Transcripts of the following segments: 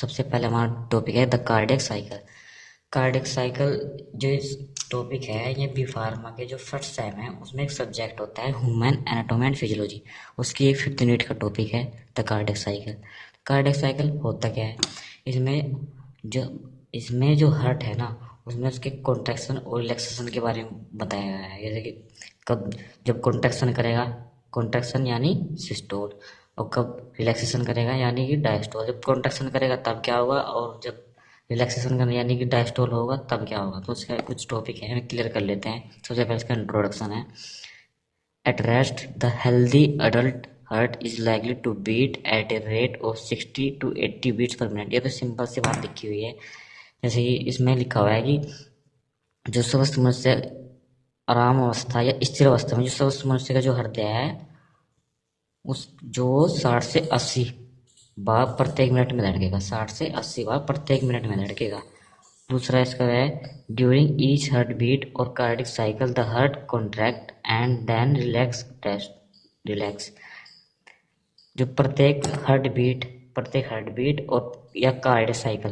सबसे पहले हमारा टॉपिक है the cardiac cycle. Cardiac cycle जो इस टॉपिक है ये बी फार्मा के जो फर्स्ट सेम है उसमें एक सब्जेक्ट होता है ह्यूमन एनाटॉमी एंड फिजियोलॉजी। उसकी एक 5th यूनिट का टॉपिक है the cardiac cycle. Cardiac cycle होता क्या है? इसमें जो इसमें जो हार्ट है ना उसमें उसके कॉन्ट्रैक्शन और रिलैक्सेशन के बारे में बताया गया है। जैसे कि कब जब कॉन्ट्रैक्शन करेगा, कॉन्ट्रैक्शन यानी सिस्टोल, और कब रिलैक्सेशन करेगा यानी कि डायस्टोल। जब कॉन्ट्रैक्शन करेगा तब क्या होगा और जब रिलैक्सेशन करना यानी कि डायस्टोल होगा तब क्या होगा। तो उसका कुछ टॉपिक है, क्लियर कर लेते हैं। सबसे पहले इसका इंट्रोडक्शन है। At rest the healthy adult heart is likely to beat at a rate of 60 to 80 beats per minute. ये तो सिंपल सी बात लिखी हुई है। जैसे कि इसमें लिखा हुआ है कि जो स्वस्थ मनुष्य आराम अवस्था या स्थिर अवस्था में जो स्वस्थ मनुष्य का जो हृदय है उस जो 60 से 80 बार प्रत्येक मिनट में धड़केगा। 60 से 80 बार प्रत्येक मिनट में धड़केगा। दूसरा इसका है ड्यूरिंग ईच हार्ट बीट और cardiac cycle the heart contract and then relax. जो प्रत्येक हार्ट बीट और या कार्डिक साइकिल,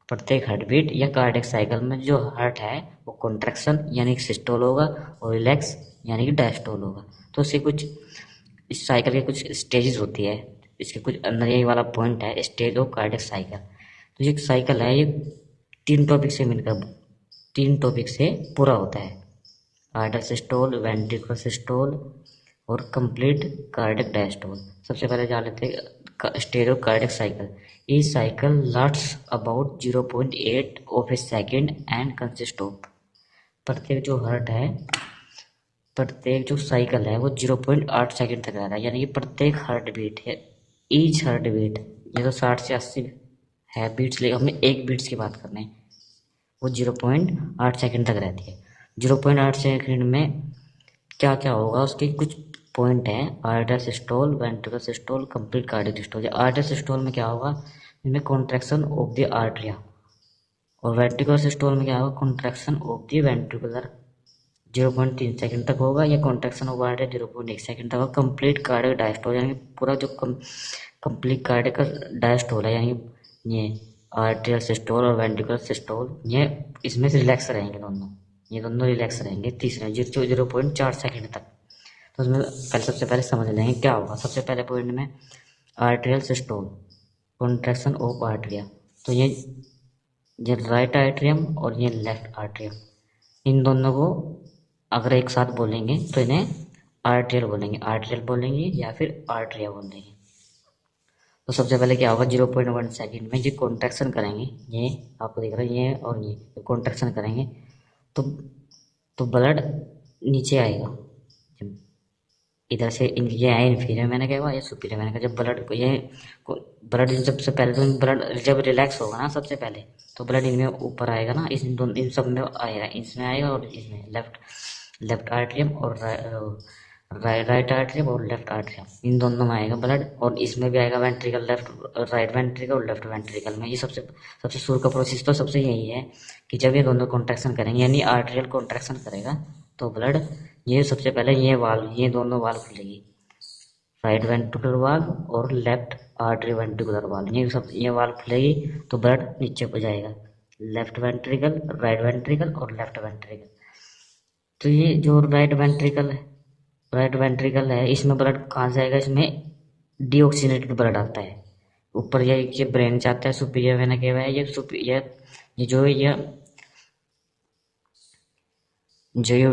प्रत्येक हार्ट बीट या कार्डिक साइकिल में जो हार्ट है वो कॉन्ट्रैक्शन यानी कि सिस्टोल होगा और रिलैक्स यानी कि डायस्टोल होगा। तो इसके कुछ इस साइकिल के कुछ स्टेजेस होती है। इसके कुछ अंदर यही वाला पॉइंट है, स्टेज ऑफ कार्डियक साइकिल। तो ये साइकिल है, ये 3 टॉपिक से पूरा होता है। कार्डियक सिस्टोल, वेंट्रिकुलर सिस्टोल और कंप्लीट कार्डियक डायस्टोल। सबसे पहले जान लेते हैं stage of cardiac cycle. E cycle lasts about 0.8 of A second and consist of. प्रत्येक जो हार्ट है, प्रत्येक जो साइकिल है वो 0.8 सेकंड तक रहता है। यानी कि प्रत्येक हार्ट बीट है, ईच हार्ट बीट, ये तो 60 से 80 है बीट्स, लेकिन हमें एक बीट्स की बात करनी है, वो 0.8 सेकंड तक रहती है। 0.8 सेकंड में क्या क्या होगा उसके कुछ पॉइंट हैं। आर्टियल systole, ventricular systole, complete cardiac systole. आर्टियल systole में क्या होगा, इनमें कॉन्ट्रैक्शन ऑफ द आर्टरिया, और वेंट्रिकुलर सिस्टोल में क्या होगा, contraction of the ventricular 0.3 second तक होगा। या कॉन्ट्रैक्शन ऑफ आर्टरी 0.1 सेकंड तक होगा। कंप्लीट कार्डियक डायस्टोल यानी पूरा जो कंप्लीट कार्डियक डायस्टोल है, यानी ये आर्टरियल सिस्टोल और वेंट्रिकुलर सिस्टोल, ये इसमें से रिलैक्स रहेंगे दोनों, ये दोनों रिलैक्स रहेंगे। तीसरे 0.4 सेकंड तक। तो उसमें सबसे पहले समझ लेंगे क्या होगा। सबसे पहले पॉइंट में आर्टरियल सिस्टोल, कॉन्ट्रैक्शन ऑफ आर्टरिया। तो ये राइट आर्टरियम और ये लेफ्ट आर्टरियम, इन दोनों को अगर एक साथ बोलेंगे तो इन्हें आर्टरियल बोलेंगे या फिर आर्टरिया बोलेंगे। तो सबसे पहले क्या होगा, 0.1 सेकेंड में जो कॉन्ट्रैक्शन करेंगे, ये आपको दिख रहा है, ये और ये कॉन्ट्रैक्शन करेंगे तो ब्लड नीचे आएगा। इधर से ये है इन्फीरियर मैंने कहा या सुपीरियर मैंने कहा। जब ब्लड सबसे पहले तो ब्लड जब रिलैक्स होगा ना सबसे पहले, तो ब्लड इनमें ऊपर आएगा ना, इन सब में आएगा, इसमें आएगा और इसमें लेफ्ट आर्टरियम और राइट आर्टरियम और लेफ्ट आर्टरियम, इन दोनों में आएगा ब्लड। और इसमें भी आएगा वेंट्रिकल, राइट वेंट्रिकल और लेफ्ट वेंट्रिकल में। ये सबसे शुरू का प्रोसेस तो सबसे यही है कि जब ये दोनों कॉन्ट्रैक्शन करेंगे यानी आर्टरियल कॉन्ट्रैक्शन करेगा तो ब्लड, ये सबसे पहले ये दोनों वाल्व खुलेगी, राइट वेंट्रिकुलर वाल्व और लेफ्ट आर्टरी वेंट्रिकुलर वाल्व। ये वाल्व खुलेगी तो ब्लड नीचे को जाएगा, लेफ्ट वेंट्रिकल, राइट वेंट्रिकल और लेफ्ट वेंट्रिकल। तो ये जो राइट वेंट्रिकल है, इसमें ब्लड कहाँ से आएगा, इसमें डीऑक्सीनेटेड ब्लड आता है ऊपर। ये ब्रेन से आता है, सुपीरियर वेना केवा है, ये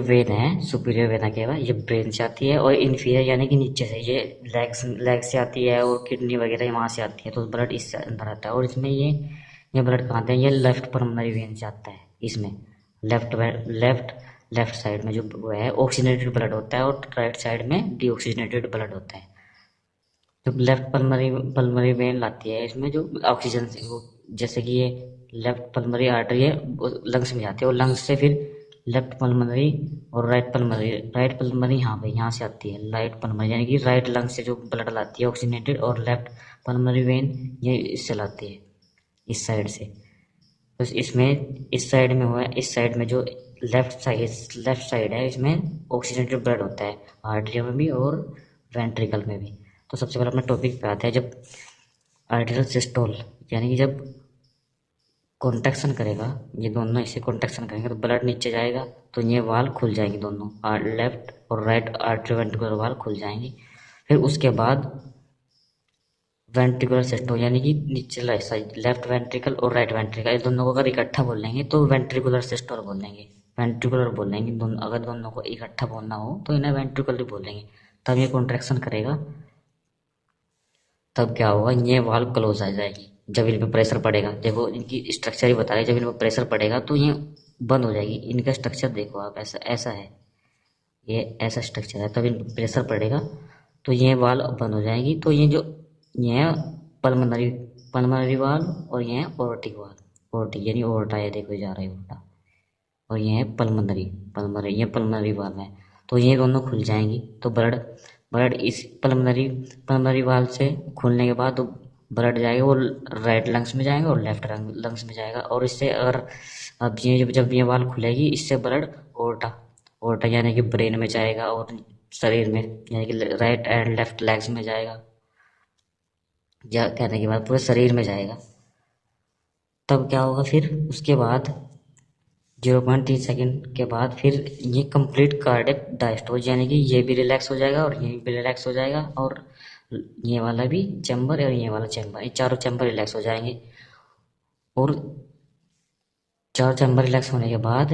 वेन है सुपीरियर वेना केवा, ये ब्रेन से आती है। और इन्फीरियर यानी कि नीचे से, ये लेग से आती है और किडनी वगैरह वहाँ से आती है, तो ब्लड इससे अंदर आता है। और इसमें ये ब्लड कहाँ आता है, ये लेफ्ट पल्मोनरी वेन से आता है। इसमें लेफ्ट साइड में जो वो है ऑक्सीजनेटेड ब्लड होता है और राइट साइड में डीऑक्सीजनेटेड ब्लड होता है। जो लेफ्ट पल्मोनरी वेन लाती है इसमें जो ऑक्सीजन से वो, जैसे कि ये लेफ्ट पल्मोनरी आर्टरी है वो लंग्स में जाती है, और लंग्स से फिर लेफ्ट पल्मोनरी और राइट पल्मोनरी यहाँ पे यहाँ से आती है। राइट पल्मोनरी यानी कि राइट लंग से जो ब्लड लाती है ऑक्सीजनेटेड, और लेफ्ट पल्मोनरी वेन ये इससे लाती है, इस साइड से। तो इसमें इस साइड में हुआ है, इस साइड में जो लेफ्ट साइड है इसमें ऑक्सीजनेटेड ब्लड होता है, आर्टरिया में भी और वेंट्रिकल में भी। तो सबसे पहले अपने टॉपिक पे आते हैं। जब आर्टरियल सिस्टोल यानी कि जब कॉन्ट्रैक्शन करेगा, ये दोनों ऐसे कॉन्ट्रैक्शन करेंगे तो ब्लड नीचे जाएगा, तो ये वाल खुल जाएंगे दोनों, लेफ्ट और राइट आर्टरीवेंट्रिकुलर वाल खुल जाएंगी। फिर उसके बाद वेंट्रिकुलर सिस्टम, यानी कि निचला हिस्सा, लेफ्ट वेंट्रिकल और राइट वेंट्रिकल, इस दोनों को अगर इकट्ठा बोल लेंगे तो वेंट्रिकुलर सिस्टम बोल देंगे, वेंट्रिकुलर बोल लेंगे दोनों। अगर दोनों को इकट्ठा बोलना हो तो इन्हें वेंट्रिकुलर बोलेंगे। तब ये कॉन्ट्रैक्शन करेगा, तब क्या होगा, ये वाल्व क्लोज आ जाएगी। जब इन पर प्रेशर पड़ेगा, देखो इनकी स्ट्रक्चर ही बता रहे, जब इन पर प्रेशर पड़ेगा तो ये बंद हो जाएगी। इनका स्ट्रक्चर देखो आप, ऐसा ऐसा है, ये ऐसा स्ट्रक्चर है। तब इन पर प्रेशर पड़ेगा तो ये वाल्व बंद हो जाएगी। तो ये जो ये पल्मोनरी पल्मोनरी वाल्व और ये ओर्टिक वाल्व, ओर्टिक यानी ओर्टा है, देखो जा रहा है ओर्टा, और ये है पल्मोनरी, पल्मोनरी ये पल्मोनरी वाल्व है। तो ये दोनों खुल जाएंगी, तो ब्लड ब्लड इस पल्मोनरी पल्मोनरी वाल्व से खुलने के बाद तो ब्लड जाएगा, वो राइट लंग्स में जाएगा और लेफ्ट लंग्स में जाएगा। और इससे अगर अब ये जब ये वाल्व खुलेगी, इससे ब्लड ओर्टा ओर्टा यानी कि ब्रेन में जाएगा और शरीर में यानी कि राइट एंड लेफ्ट लेग्स में जाएगा, या कहने के बाद पूरे शरीर में जाएगा। तब क्या होगा फिर उसके बाद 0.3 सेकेंड के बाद फिर ये कंप्लीट कार्डियक डायस्टोल, यानी कि ये भी रिलैक्स हो जाएगा और ये भी रिलैक्स हो जाएगा, और ये वाला भी चैम्बर और ये वाला चैम्बर, ये चारों चैम्बर रिलैक्स हो जाएंगे। और चारों चैम्बर रिलैक्स होने के बाद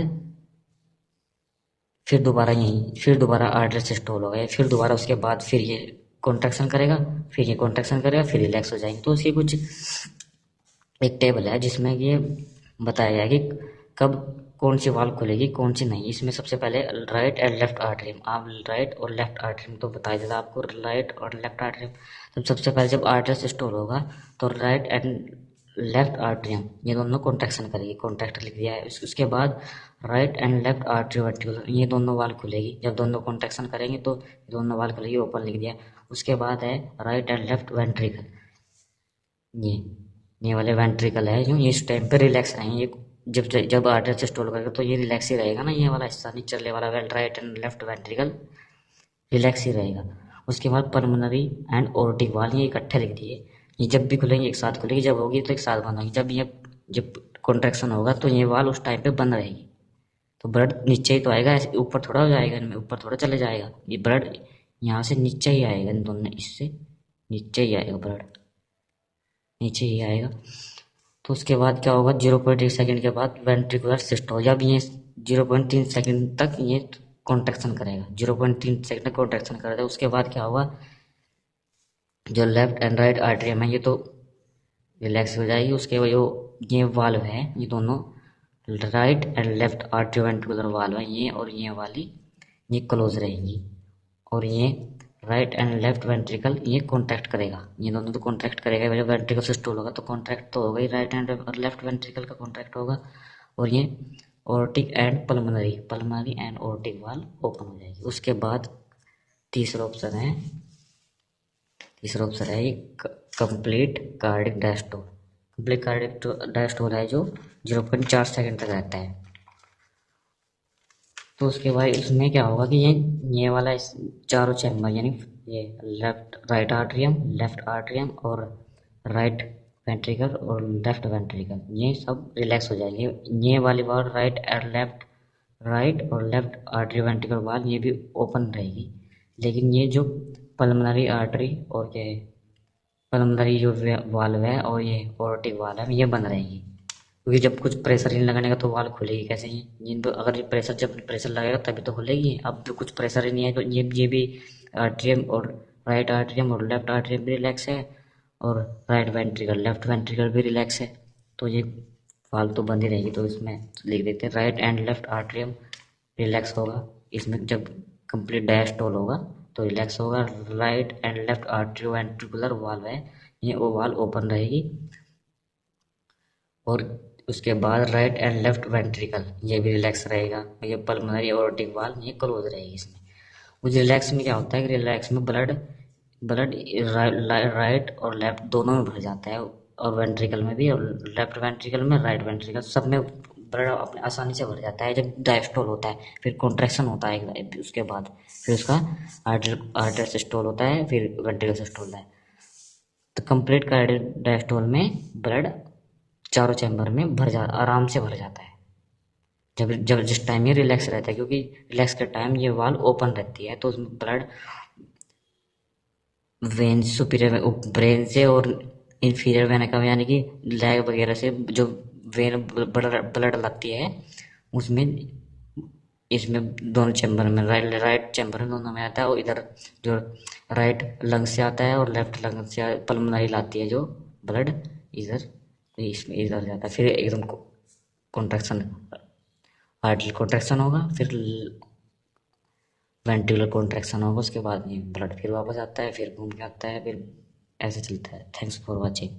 फिर दोबारा आर्टरी सिस्टोल होगा, फिर दोबारा उसके बाद फिर ये कॉन्ट्रैक्शन करेगा, फिर ये कॉन्ट्रैक्शन करेगा, फिर रिलैक्स हो जाएंगे। तो उसकी कुछ एक टेबल है जिसमें ये बताया गया कि कब कौन सी वाल्व खुलेगी कौन सी नहीं। इसमें सबसे पहले राइट एंड लेफ्ट आर्टरी, आप राइट और लेफ्ट आर्टरी तो बताया जाता आपको, राइट और लेफ्ट आर्टरी। तो सबसे पहले जब आर्टरी सिस्टोल होगा तो राइट एंड लेफ्ट आर्टरियम ये दोनों कॉन्ट्रैक्शन करेगी, कॉन्ट्रैक्ट लिख दिया है। उसके बाद राइट एंड लेफ्ट आर्टरी वर्टिकुलर ये दोनों वाल खुलेगी, जब दोनों कॉन्ट्रैक्शन करेंगे तो दोनों वाल खुलेगी, ओपन लिख दिया। उसके बाद है राइट एंड लेफ्ट वेंट्रिकल, ये ये वाले वेंट्रिकल है जो ये इस टाइम पे रिलैक्स रहेंगे। ये जब जब आर्टरी सिस्टोल करेगा तो ये रिलैक्स ही रहेगा ना, ये वाला हिस्सा निचले वाला right and left ventricle relax ही रहेगा। उसके बाद पल्मोनरी एंड ओर्टिक वाल ये इकट्ठे लिख दिए, ये जब भी खुलेंगे एक साथ खुलेगी, जब होगी तो एक साथ बंद होगी। जब कॉन्ट्रैक्शन होगा तो ये वाल उस टाइम पे बंद रहेगी। तो ब्लड नीचे ही तो आएगा, ऐसे ऊपर थोड़ा हो जाएगा, इनमें ऊपर थोड़ा चले जाएगा। ये ब्लड यहाँ से नीचे ही आएगा, इन दोनों इससे नीचे ही आएगा, ब्लड नीचे ही आएगा। तो उसके बाद क्या होगा, 0.1 सेकेंड के बाद वेंट्रिकुलर सिस्टोल, जब ये 0.3 सेकेंड तक ये कॉन्ट्रैक्शन करेगा, 0.3 सेकेंड तक कॉन्ट्रैक्शन करेगा। उसके बाद क्या होगा, जो लेफ्ट एंड राइट आर्टरियम है ये तो रिलैक्स हो जाएगी। उसके बाद जो ये वाल्व है, ये दोनों राइट एंड लेफ्ट आर्टरीवेंट्रिकुलर वाल्व है, ये और ये वाली ये क्लोज रहेंगी। और ये राइट एंड लेफ्ट वेंट्रिकल ये कॉन्ट्रैक्ट करेगा, ये दोनों तो कॉन्ट्रैक्ट करेगा। जब वेंट्रिकल सिस्टोल होगा तो कॉन्ट्रैक्ट तो होगा ही, राइट एंड और लेफ्ट वेंट्रिकल का कॉन्ट्रैक्ट होगा। और ये aortic and pulmonary and aortic valve open हो जाएगी। उसके बाद तीसरा ऑप्शन है ये complete cardiac diastole. Complete cardiac diastole है जो 0.4 सेकेंड तक रहता है। तो उसके बाद इसमें क्या होगा कि ये वाला चारों चैम्बर, यानी ये राइट आर्टरियम, लेफ्ट आर्टरियम और राइट वेंट्रिकल और लेफ्ट वेंट्रिकल ये सब रिलैक्स हो जाएंगे। ये वाली वाल राइट और लेफ्ट आर्टरी वेंट्रिकल वाल ये भी ओपन रहेगी। लेकिन ये जो पल्मोनरी आर्टरी और ये पल्मोनरी जो वाल्व है और ये ओर्टिक वाल्व है ये बंद रहेगी, क्योंकि जब कुछ प्रेशर नहीं लगाने का तो वाल्व खुलेगी कैसे ही। अगर जब प्रेशर लगेगा तभी तो खुलेगी। अब तो कुछ प्रेशर ही नहीं है तो ये भी आर्टरियम और राइट आर्टरियम और लेफ्ट आर्टरियम भी रिलैक्स है, और राइट वेंट्रिकल लेफ्ट वेंट्रिकल भी रिलैक्स है, तो ये वाल्व तो बंद ही रहेगी। तो इसमें लिख देते हैं right and left atrium relax होगा। इसमें जब कंप्लीट डायस्टोल होगा तो रिलैक्स होगा। Right and left atrioventricular valve है ये वो वाल्व ओपन रहेगी। और उसके बाद राइट एंड लेफ्ट वेंट्रिकल ये भी रिलैक्स रहेगा। ये पल्मोनरी ऑर्टिक वाल्व ये क्लोज रहेगी। इसमें मुझे रिलैक्स में क्या होता है कि रिलैक्स में ब्लड ब्लड राइट और लेफ्ट दोनों में भर जाता है, और वेंट्रिकल में भी, और लेफ्ट वेंट्रिकल में राइट वेंट्रिकल सब में ब्लड अपने आसानी से भर जाता है जब डायस्टोल होता है। फिर कॉन्ट्रैक्शन होता है उसके बाद, फिर उसका आर्टर सिस्टोल होता है, फिर वेंट्रिकल सिस्टोल होता है। तो कंप्लीट कार्डियक डायस्टोल में ब्लड चारों चैम्बर में आराम से भर जाता है जब जब जिस टाइम ये रिलैक्स रहता है, क्योंकि रिलैक्स के टाइम ये वाल्व ओपन रहती है तो उसमें ब्लड वेन सुपीरियर ब्रेन से और इंफीरियर वेन का यानी कि लेग वगैरह से जो वेन ब्लड लगती है उसमें, इसमें दोनों चैम्बर में राइट चैम्बर में दोनों में आता है, और इधर जो राइट लंग से आता है और लेफ्ट लंग से पल्मोनरी लाती है जो ब्लड इधर, तो इसमें इधर जाता है, फिर एकदम कॉन्ट्रैक्शन, आर्टरी कॉन्ट्रैक्शन होगा, फिर वेंट्रिकुलर कॉन्ट्रैक्शन होगा, उसके बाद में ब्लड फिर वापस आता है, फिर घूम के आता है, फिर ऐसे चलता है। Thanks for watching.